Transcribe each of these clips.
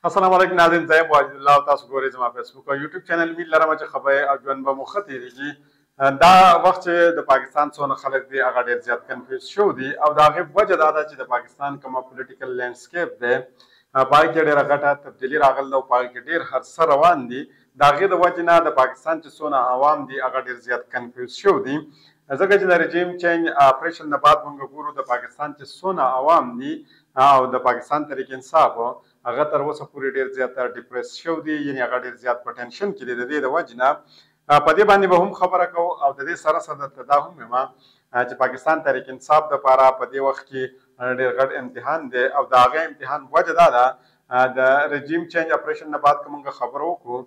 السلام علیکم ناظرین، زه یم واجد الله او تاسو ګورئ زما فیسبوک او یوټیوب چینل. امید لرم چې خبرې او ژوند به مو ښه تېرېږي. دا وخت چې د پاکستان څونه خلک دي هغه ډېر زیات کنفیوز شوي دي او د هغې وجه دا ده چې د پاکستان کومه پولیټیکل لینډسکیپ دی په هغې کې ډېره غټه تبدیلي راغله ده او په هغې کې ډېر هر څه روان دي. د هغې د وجې نه د پاکستان چې څونه عوام دي هغه ډېر زیات کنفیوز شوي دي، ځکه چې د رژیم چینج اپریشن نه بعد موږ ګورو د پاکستان چې څونه عوام دي او د پاکستان تحریک انصاف هغه تر اوسه پورې ډېر زیات ډیپریس شوی دي، یعنې هغه ډېر زیات په ټینشن کې دي. د دې د وجې نه په دې باندې به هم خبره کوو او د دې سره سره درته دا هم وایم چې پاکستان تحریک انصاف دپاره په دې وخت کې ډېر غټ امتحان دی او د هغه امتحان وجه دا ده د رژیم چینج اپریشن نه بعد که موږ خبره وکړو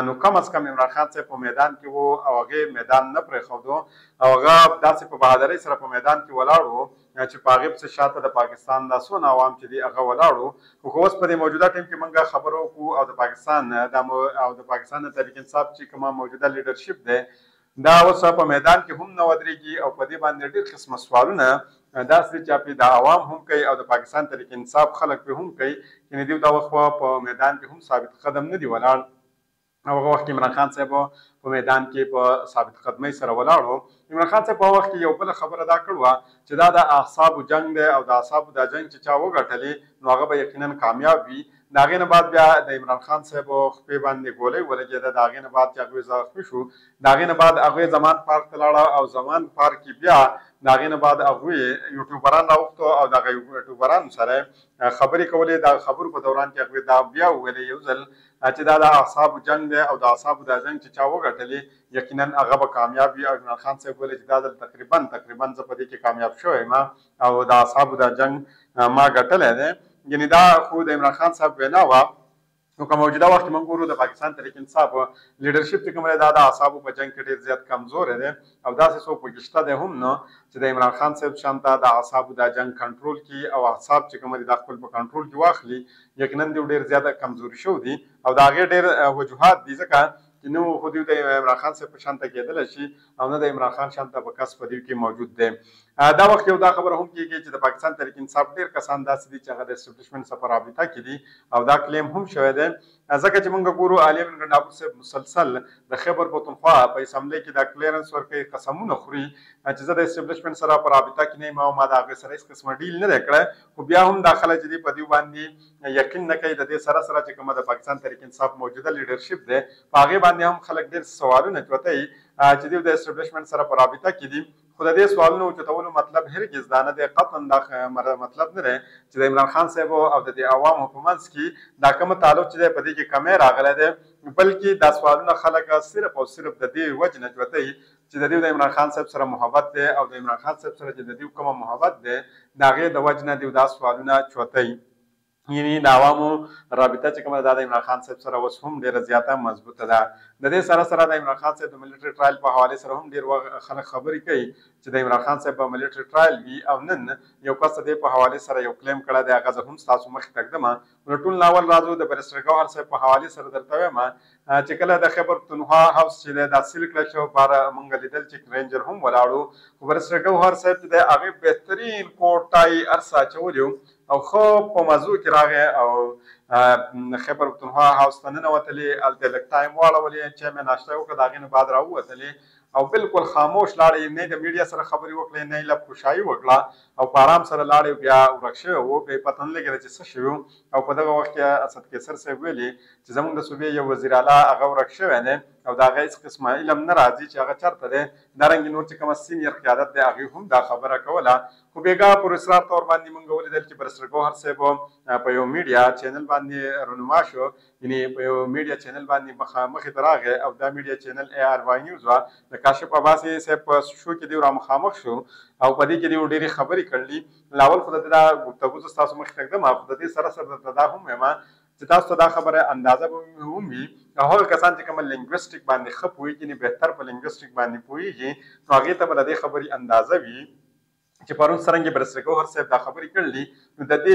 نو کم از کم عمران خان صاحب په میدان کې و او هغې میدان نه پرېښودو او هغه داسې په بهادرۍ سره په میدان کې ولاړ و چې په هغې پسې شاته د پاکستان دا څونه عوام چې دي هغه ولاړ وو. خو اوس په دې موجوده ټیم کې موږ خبره وکړو او د پاکستان د تحریک انصاف چې کومه موجوده لیډرشپ دی دا اوس په میدان کې هم نه ودرېږي او په دې باندې ډېر قسمه سوالونه داسې دي چې پرې د عوام هم کوي او د پاکستان تحریک انصاف خلک پرې هم کوي، یعنې دوی دا وخت په میدان کې هم ثابت قدم نه دي ولاړ او هغه وخت کې عمران خان صاحب په میدان کې په ثابت قدمۍ سره ولاړ و. عمران خان صاحب په وخت کې یو بله خبره دا کړې وه چې دا د اعصابو جنګ دی او د اعصابو دا جنګ چې چا وګټلې نو هغه به یقینا کامیاب وي. د هغې نه بعد بیا د عمران خان صاحب خپې باندې ګولۍ ولګېده. د هغې نه بعد چې هغوی زخمي شو د هغې نه بعد هغوی زمان پارک ته لاړه او زمان پارک کې بیا د هغې نه بعد هغوی یوټیوبران راوغوښتو او دغه یوټیوبرانو سره خبرې کولې. د خبرو په دوران کې هغوی دا بیا وویلې یو ځل چې دا د اعصابو جنګ دی او د اعصابو دا جنګ چې چا وګټلې یقینا هغه به کامیاب وي. او عمران خان صاحب ویلې چې دا ځل تقریبا زه په دې کې کامیاب شوی یم او د اعصابو دا جنګ ما ګټلی دی. یعنې دا خو د عمران خان صاحب وینا وه. نو که موجوده وخت کې موږ ګورو د پاکستان تحریک انصاف لیډرشپ چې کوم دی دا د اعصابو په جنګ کې ډېر زیات کمزوری دی او داسې څوک پکې شته دی هم نه چې د عمران خان صاحب شان ته د اعصابو دا جنګ کنټرول کړي او اعصاب چې کوم دي دا خپل په کنټرول کې واخلي. یقینا دوی ډېر زیاته کمزوري شوي دي او د هغې ډېر وجوهات دي ځکه چې نو خو دوی د عمران خان صاحب په شان ته کېدلی شي او نه د عمران خان شان ته په کس په دوی کې موجود دی. دا وخت یو دا خبره هم کېږي چې د پاکستان تحریک انصاف ډېر کسان داسې دي چې هغه د اسټبلیشمنټ سره په رابطه کې دي او دا کلیم هم شوی دی ځکه چې موږ ګورو عالي امین ګنډاپور صاحب مسلسل د خیبر پښتونخوا په اسمبلۍ کې دا کلیرنس ورکوي، قسمونه خوري چې زه د اسټبلیشمنټ سره په رابطه کې نه یم او ما د هغې سره هېڅ قسمه ډیل نه دی کړی. خو بیا هم دا خلک چې دي په دوی باندې یقین نه کوي. د دې سره سره چې کومه د پاکستان تحریک انصاف موجوده لیډرشپ دی په هغې باندې هم خلک ډېر سوالونه چوتوي چې دوی د اسټبلیشمنټ سره په رابطه کې دي. خو د دې سوالونو اوچتولو مطلب هرګز دا نه دی، قطعا دا مطلب نه دی چې د عمران خان صاحب او د دې عوامو په منځ کې دا کوم تعلق چې دی په دې کې کمی راغلی دی، بلکې دا سوالونه خلک صرف او صرف د دې وجې نه چوتوي چې د دوی د عمران خان صاحب سره محبت دی او د عمران خان صاحب سره چې د دوی کومه محبت دی د هغې د وجې نه دوی دا سوالونه چوتوي. یعنې د عوامو رابطه چې کومه ده دا د عمران خان صاحب سره اوس هم ډېره زیاته مضبوطه ده. د دې سره سره د عمران خان صاحب د ملیټري ټرایل په حوالې سره هم ډېر خلک خبرې کوي چې د عمران خان صاحب به ملیټري ټرایل وي او نن یو کس د دې په حوالې سره یو کلیم کړی دی هغه زه هم ستاسو مخې ته ږدم. نو ټول ناول راځو د بیرسټر ګوهر صاحب په حوالې سره درته وایم چې کله د خیبر پښتونخوا هاوس چې دی دا سیل کړی شو باره موږ لیدل چې رینجر هم ولاړو خو بیرسټر ګوهر صاحب چې دی هغې بهترین کوټ ټای هر څه اچولي او ښه په موضوع کې راغی او خیبر پښتونخوا هاوس ته ننوتلې هلته لږ ټایم واړولې چې مې ناشته وکړه د هغې نه بعد راووتلې او بالکل خاموش لاړې، نه د میډیا سره خبرې وکړې نه یې لږ خوشحایي وکړه او په آرام سره لاړې بیا ورک شوی و. بیا یې پته نه لګېده چې څه شوي او په دغه وخت کې اسد کیسر صاحب ویلي چې زموږ د صوبې یو وزیر اعلی هغه ورک شوی دی او د هغه هېڅ قسمه علم نه راځي چې هغه چېرته دی. دارنګې نور چې کومه سینیر قیادت دی هغې هم دا خبره کوله. خو بېګا پر اصرار طور باندې موږ ولیدل چې بیرسټر ګوهر صاحب په یو میډیا چینل باندې رونما شو، یعنې په یو میډیا چینل باندې مخې ته راغی او دا میډیا چینل ARY نیوز وه. د کاشف عباسي صاحب په شو کې دوی رامخامخ شو او په دې کې دوی ډېرې خبرې کړلي. لاول خو د دې دا ګفتګو زه ستاسو مخې ته ږدم خو د دې سره سره درته دا هم وایم چې تاسو ته دا خبره اندازه به هم وي او هغه کسان چې کومه لینګویسټیک باندې ښه پوهېږي یعنې بهتر په لینګویسټیک باندې پوهېږي نو هغې ته به د دې خبرې اندازه وي چې پرون څرنګه بیرسټر ګوهر صاحب دا خبرې کړلي نو د دې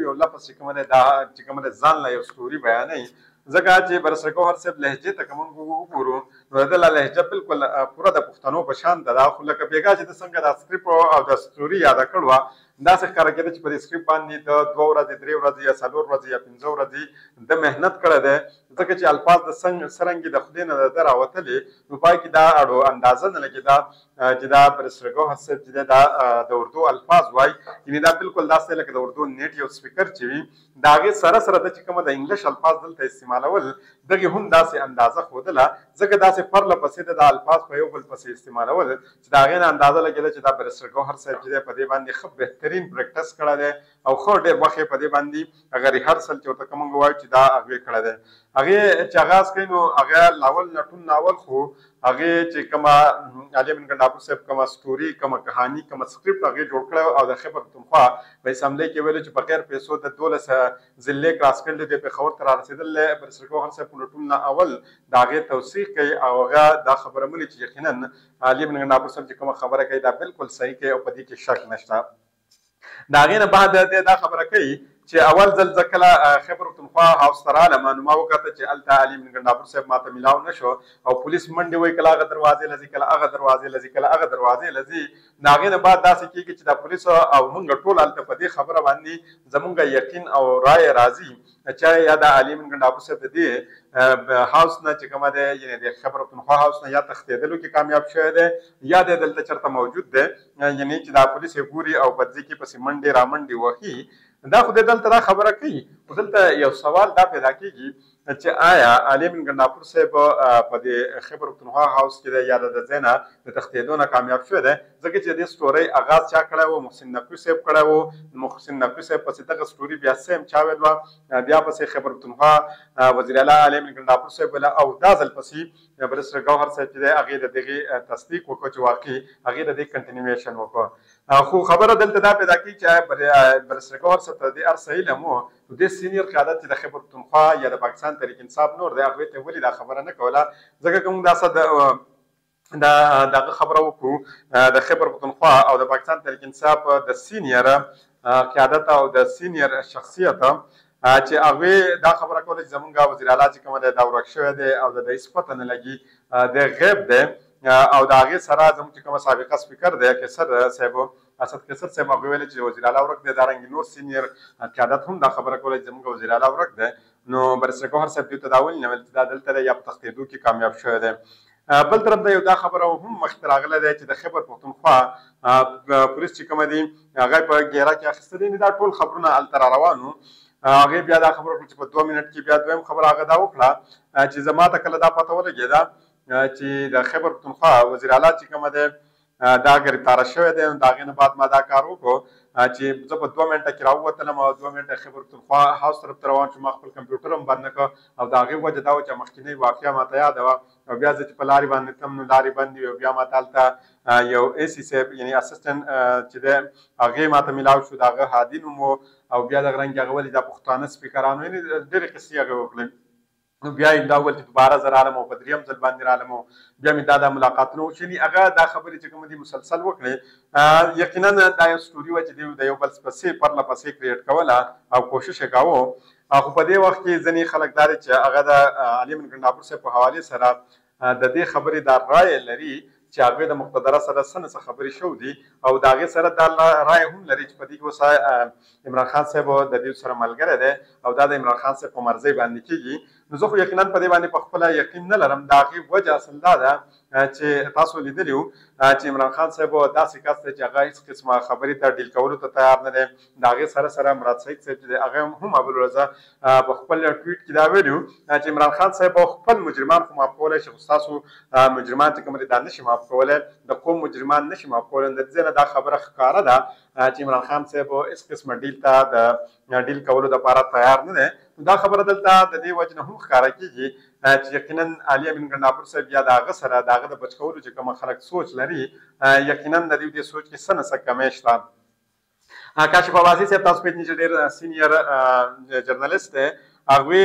یو لفظ چې کومه دی دا چې کومه دی ځان له یو ستوري بیانوي ځکه چې بیرسټر ګوهر صاحب لهجې ته که موږ وګورو نو د ده لهجه بالکل پوره د پښتنو په شان ده. خو لکه بېګا چې د څنګه دا سکریپ او د ستوري یاده کړې وه داسې ښکاره کېده چې په دې سکرپټ باندې د 2 ورځې 3 ورځې یا 4 ورځې یا 5 ورځې د مهنت کړی دی ځکه چې الفاظ د څرنګې د خولې نه د راوتلې نو پای کې دا اړو اندازه نه لګېده چې دا بریسټر ګوهر صاحب چې دی دا د اردو الفاظ وایي یعنې دا بالکل داسې لکه د اردو نیټیو سپیکر چې وي د هغې سره سره د چې کومه د انګلیش الفاظ دلته استعمالول دغې هم داسې اندازه ښودله ځکه داسې پرله پسې د دا الفاظ په یو بل پسې استعمالول چې د هغې نه اندازه لګېده چې دا بریسټر ګوهر صاحب چې دی په دې باندې ښه بهترین پریکټس کړی دی او ښه ډېر وخت یې په دې باندې هغه ریهرسل چې ورته که موږ وایو چې دا هغې کړی دی هغې چې آغاز کوي نو هغه لاول نټون ناول خو هغې چې کومه علي امین ګنډاپور صاحب کومه سټوري کومه کهاني کومه سکرپټ هغې جوړ کړی او د خیبر پښتونخوا په اسامبلۍ کې ویلو چې بغیر پیسو د 12 ضلعې کراس کړل دی پېښور ته را رسېدل بریسټر ګوهر صاحب په نټون نه اول د هغې توثیق کوي او هغه دا خبره مني چې یقینا علي امین ګنډاپور صاحب چې کومه خبره کوي دا بالکل صحیح کوي او په دې کې شک نشته د هغې نه بعد دا خبره کوي چې اول ځل زه کله خیبر پښتونخوا هاوس ته رالم نو ما وکتل چې هلته علي امین ګنډاپور صاحب ماته میلاو نه شو او پولیس منډې وایي کله هغه دروازې لځي کله هغه دروازې لځي کله هغه دروازې لځي د هغې نه بعد داسې کېږي چې د پولیسو او موږ ټول هلته په دې خبره باندې زموږ یقین او رایه راځي چې یا د علي امین ګنډاپور صاحب د دې هاوس نه چې کومه دی یعنې د خیبر پښتونخوا هاوس نه یا تښتېدلو کې کامیاب شوی دی یا دی دلته چېرته موجود دی یعنې چې دا پولیس یې ګوري او بدځي کې پسې منډې رامنډې وهي دا خو دلته دا خبره کوي خو دلته یو سوال دا پیدا کېږي چې آیا علي امین ګنډاپور صاحب په دې خیبر پښتونخوا هاوس کې دی یا د ځای نه د تښتېدو نه کامیاب شوی دی ځکه چې د دې سټورۍ آغاز چا کړی و محسن نقوي صاحب کړی و محسن نقوي صاحب پسې دغه سټوري بیا سیم چا ویل وه بیا پسې خیبر پښتونخوا وزیر اعلی علي امین ګنډاپور صاحب ویله او دا ځل پسې بریسټر ګوهر صاحب چې دی هغې د دغې تصدیق وکړو چې واقعي هغې د دې کنټینیویشن وکړو خو خبره دلته دا پیدا کېږي چې بریسټر ګوهر صاحب ته د دې هر څه علم و نو دې سینیر قیادت چې د خیبر پښتونخوا یا د پاکستان تحریک انصاف نور دی هغوی ته ولې دا خبره نه کوله ځکه که موږ دغه خبره وکړو د خیبر پښتونخوا او د پاکستان تحریک انصاف د سینیر قیادت او د سینیر شخصیت چې هغوی دا خبره کوله چې زموږ وزیر اعلی چې کومه دی دا ورک شوی دی او د هېڅ پته نه لګي د غیب دی او د هغې سره زموږ چې کومه سابقه سپیکر دی قیصر صاحب اسد قیصر صاحب هغوی ویلې چې وزیر اعلی ورک دی دارنګې نور سینیر قیادت هم دا خبره کوله چې زموږ وزیر اعلی ورک دی نو بریسټر ګوهر صاحب دوی ته دا ولې نه ویل چې دا دلته دی یا په تښتېدو کې کامیاب شوی دی بل طرف ته یو دا خبره هم مخکې راغلی دی چې د خیبر پښتونخوا پولیس چې کومه دي هغه په ګیره کې اخیسته دي دا ټول خبرونه هلته را روان وو هغې بیا دا خبره وکړه چې په 2 منټ کې بیا دویم خبره هغه دا وکړه چې زما ته کله دا پته ولګېده چې د خیبر پښتونخوا وزیر اعلی چې کومه دی دا ګرفتاره شوی دی نو د هغې نه بعد ما دا کار وکړو چې زه په 2 منټه کې راووتلم او 2 منټه خیبر پښتونخوا هاوس طرف ته روان شوم ما خپل کمپیوټر هم بند نه کړ او د هغې وجه دا وه چې مخکینۍ واقعه ماته یاده وه او بیا زه چې په لارې باندې تلم نو لارې بندې وې او بیا ماته هلته یو اے سی صاحب یعنې اسسټنټ چې دی هغې ماته میلاو شو د هغه هادي نوم و او بیا دغه رنګ هغه ولې دا پښتانه سپیکرانو یعنې ډېرې قصې هغې وکړې نو بیا یې دا وویل چې دوباره زه رالم او په 3م ځل باندې رالم او بیا مې دا ملاقاتونه وشي یعنې هغه دا خبرې چې کومې دي مسلسل وکړې یقینا دا یو سټوري وه چې دوی د یو بل پسې پرله پسې کریټ کوله او کوشش یې کاوه خو په دې وخت کې ځینې خلک دا دی چې هغه د علي امین ګنډاپور صاحب په حوالې سره د دې خبرې دا رایه لري چې هغوی د مقتدره سره څه نه څه خبرې شوي دي او د هغې سره دا رایه هم لري چې په دې کې اوس عمران خان صاحب د دوی سره ملګری دی او دا د عمران خان صاحب په مرضۍ باندې کېږي نو زه خو یقینا په دې باندې په خپله یقین نه لرم د هغې وجه اصل دا ده چې تاسو لیدلي وو چې عمران خان صاحب داسې کس دی چې هغه هېڅ قسمه خبرې ته ډیل کولو ته تیار نه دی د هغې سره سره مراد سعید صاحب چې دی هغه هم ابوالرضا په خپل ټویټ کې دا ویلي وو چې عمران خان صاحب خپل مجرمان خو معاف کولی شي خو ستاسو مجرمان چې کوم دي دا نشي معاف کولی د قوم مجرمان نشي معاف کولی د دې نه دا خبره ښکاره ده چې عمران خان صاحب هېڅ قسمه ډیل ته د ډیل کولو دپاره تیار نه دی دا خبره دلته د دې وجې نه هم ښکاره کېږي چې یقینا علي امین ګنډاپور صاحب یا د هغه سره د هغه د بچ کولو چې کومه خلک سوچ لري یقینا د دوی دې سوچ کې څه نه څه کمی شته کاشف عباسي صاحب تاسو پېژنئ چې ډېر سینیر جرنالست دی هغوی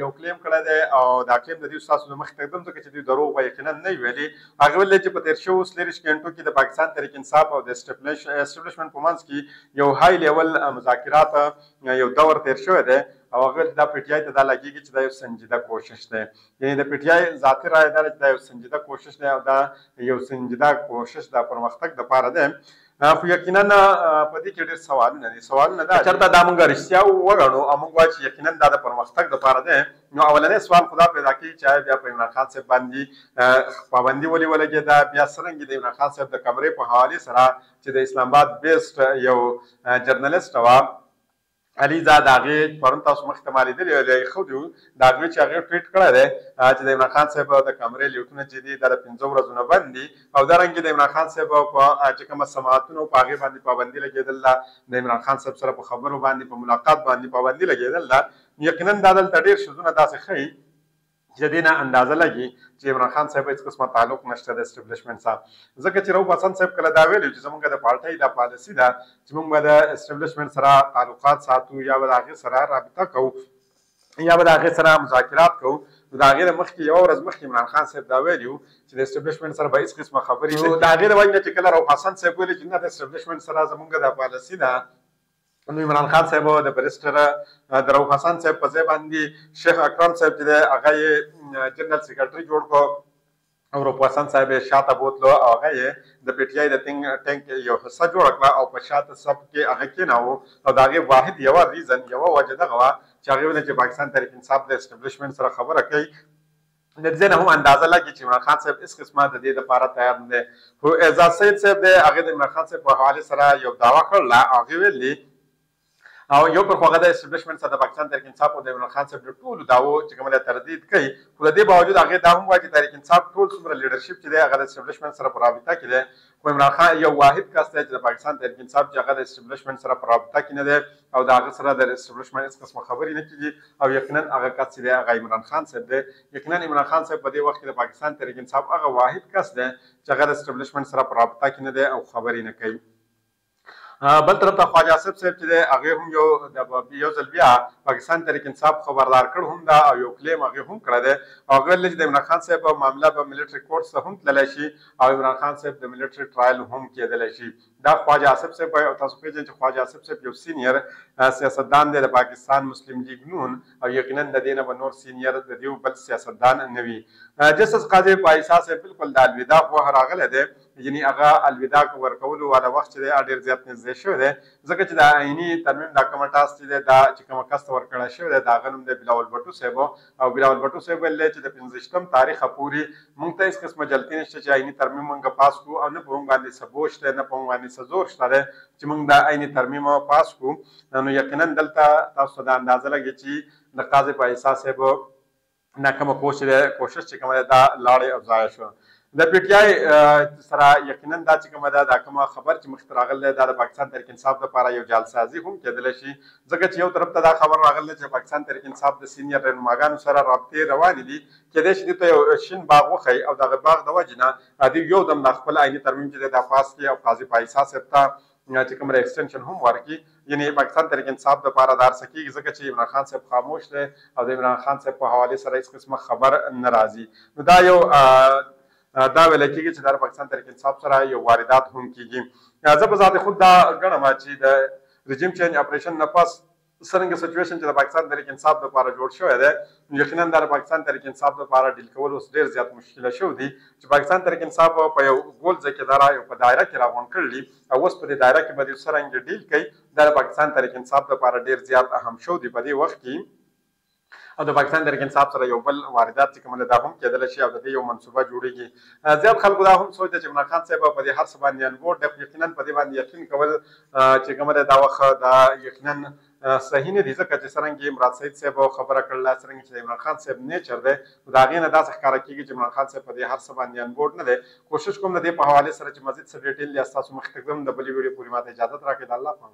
یو کلیم کړی دی او دا کلیم د دوی ستاسو د مخې ته ږدم ځکه چې دوی دروغ به یقینا نه وي ویلي هغې ویلي چې په تېر شوو 30 ګنټو کې د پاکستان تحریک انصاف او د اسټبلیشمنټ په منځ کې یو های لیول مذاکرات یو دور تېر شوی دی او هغه دا پی ټی آی ته دا لګېږي چې دا یو سنجیده کوشش دی یعنې د پی ټی آی ذاتي رایه دا چې دا یو سنجیده کوشش دی او دا یو سنجیده کوشش د پرمختګ دپاره دی خو یقینا په دې کې ډېر سوالونه دا چېرته دا مونږ رښتیا وګڼو او مونږ وایو چې یقینا دا د پرمختګ دپاره دی نو اولنی سوال خو دا پیدا کوي چې بیا په عمران خان صاحب باندې پابندي ولې ولګېده بیا څرنګه د عمران خان صاحب د کمرې په حوالې سره چې د اسلام آباد بیسډ یو جرنلسټ وه علیزاد هغې پرون تاسو مخکې ته ما لیدلي ښودي د هغې چې هغې ټویټ کړی دی چې د عمران خان صاحب د کمرې لیوټونه چې دي دا د 5 ورځو نه بند دي او دارنګې د عمران خان صاحب په چې کومه سماعتونو په هغې باندې پابندي لګېدل ده د عمران خان صاحب سره په خبرو باندې په ملاقات باندې پابندي لګېدل ده یقینا دا دلته ډېر شیزونه داسې ښیي چې دې نه اندازه لګي چې عمران خان صاحب هېڅ قسمه تعلق نشته د اسټبلیشمنټ سره ځکه چې رؤف حسن صاحب کله دا ویلي چې زموږ د پارټۍ دا پالیسي ده چې موږ به د اسټبلیشمنټ سره تعلقات ساتو یا به د هغې سره رابطه کوو یا به د هغې سره مذاکرات کوو نو د هغې نه مخکې یوه ورځ مخکې عمران خان صاحب دا ویلي وو چې د اسټبلیشمنټ سره به هېڅ قسمه خبرې د هغې د وجې نه چې کله رؤف حسن صاحب ویلي چې نه د اسټبلیشمنټ سره زموږ دا پالیسي ده نو عمران خان صاحب د بریسټر د رؤف حسن صاحب په ځای باندې شیخ اکرم صاحب چې دی هغه یې جنرال سیکرټري جوړ کړو او رؤف حسن صاحب یې شاته بوتلو او هغه یې د پی ټي آی د ټینک یو حصه جوړه کړه او په شاته صف کې هغه کېناوه او د هغې واحد یوه ریزن یوه وجه دغه وه چې هغې ویل چې پاکستان تحریک انصاف د اسټبلیشمنټ سره خبره کوي د دې نه هم اندازه لګي چې عمران خان صاحب هېڅ قسمه د دې دپاره تیار نه دی خو اعزاز سید صاحب دی هغې د عمران خان صاحب په حوالې سره یو دعوه کړله هغې ویلي او یو پر خو هغه د اسټبلیشمنټ سره د پاکستان تحریک انصاف او د عمران خان صاحب د ټولو دعوو چې کومه ده تردید کوي خو د دې باوجود هغې دا هم وایي چې تحریک انصاف ټول څومره لیډرشپ چې دی هغه د اسټبلیشمنټ سره په رابطه کې دی خو عمران خان یو واحد کس دی چې د پاکستان تحریک انصاف چې هغه د اسټبلیشمنټ سره په رابطه کې نه دی او د هغه سره د اسټبلیشمنټ هېڅ قسمه خبرې نه کېږي او یقینا هغه کس چې دی هغه عمران خان صاحب دی یقینا عمران خان صاحب په دې وخت کې د پاکستان تحریک انصاف هغه واحد کس دی چې هغه د اسټبلیشمنټ سره په رابطه کې نه دی او خبرې نه کوي بل طرف ته خواجه آصف صاحب چې دی هغې هم یو ځل بیا پاکستان تحریک انصاف خبردار کړ هم دا او یو کلیم هغې هم کړی دی او هغه ویلي چې د عمران خان صاحب معامله به ملیټري کورټ ته هم تللی شي او عمران خان صاحب د ملیټري ټرایل هم کېدلی شي دا خواجه آصف صاحب او تاسو پوهېږئ چې خواجه آصف صاحب یو سینیر سیاستدان دی د پاکستان مسلم لیگ نون او یقینا د دې نه به نور سینیر د دې بل سیاستدان نه وي جسټس قاضي پایسا صاحب بالکل د الوداع خو راغلی دی یعنی هغه الوداع ورکولو والا وخت چې دی ډېر زیات نږدې شوی دی ځکه چې د آئیني ترمیم دا کومه ټاسک چې دی دا چې کومه کس ته ورکړی شوی دی د هغه نوم دی بلاول بټو صاحب او بلاول بټو صاحب ویل دی چې د 15 تاریخه پورې موږ ته هېڅ قسمه جلتي نشته چې آئیني ترمیم موږ پاس کړو او نه په موږ باندې څه بوج دی نه په موږ باندې څه زور شته دی چې موږ د آئیني ترمیم پاس کړو نو یقینا دلته تاسو ته دا اندازه لګي چې د قاضي پایسا صاحب ناکامه کوشش چې کومه ده دا لاړې او ضایع شوه د پی ټي آی سره یقینا دا چې کومه ده دا کومه خبر چې مخکې راغلی دی دا د پاکستان تحریک انصاف لپاره یو جعلسازي هم کېدلی شي ځکه چې یو طرف ته دا خبر راغلی چې پاکستان تحریک انصاف د سینیر رهنماګانو سره رابطې روانې دي کېدای شي دې ته یو شین باغ وښیي او دغه باغ د وجې نه دوی یو دم د خپل آئیني ترمیم چې دی دا پاس کړي او قاضي پایسا صاحب ته چې کومه ایکسټنشن هم ورکړي یعنې پاکستان تحریک انصاف دپاره دا هر څه کېږي ځکه چې عمران خان صاحب خاموش دی او د عمران خان صاحب په حوالې سره هېڅ قسمه خبر نه راځي نو دا یو دا ویل کېږي چې دا د پاکستان تحریک انصاف سره یو واردات هم کېږي زه په ذات خود دا ګڼم چې د رژیم چینج اپریشن نه پس څرنګه سچویشن چې د پاکستان تحریک انصاف لپاره جوړ شوی دی یقینا دا د پاکستان تحریک انصاف لپاره ډیل کول اوس ډېر زیات مشکله شوی دي چې پاکستان تحریک انصاف په یو ګول ځای کې دا یو په دایره کې راغونډ کړلي او اوس په دې دایره کې به دوی څرنګه ډیل کوي دا د پاکستان تحریک انصاف لپاره ډېر زیات اهم شوی دی په دې وخت کې او د پاکستان تحریک انصاف سره یو بل واردات چې کومه ده دا هم کېدلی شي او د دې یو منصوبه جوړېږي زیات خلکو دا هم سوچ دی چې عمران خان صاحب په دې هر څه باندې انبورډ دی خو یقینا په دې باندې یقین کول چې کومه ده دا وخت دا یقینا صحیح نه دي ځکه چې څرنګه عمران سعید صاحب خبره کړله څرنګه چې د عمران خان صاحب نیچر دی نو د هغې نه داسې ښکاره کېږي چې عمران خان صاحب په دې هر څه باندې انبورډ نه دی کوشش کوم د دې په حوالې سره چې مزید څه ډیټیل یا ستاسو مخې ته ږدم د بلې ویډیو پورې ماته اجازت راکړئ د الله په امان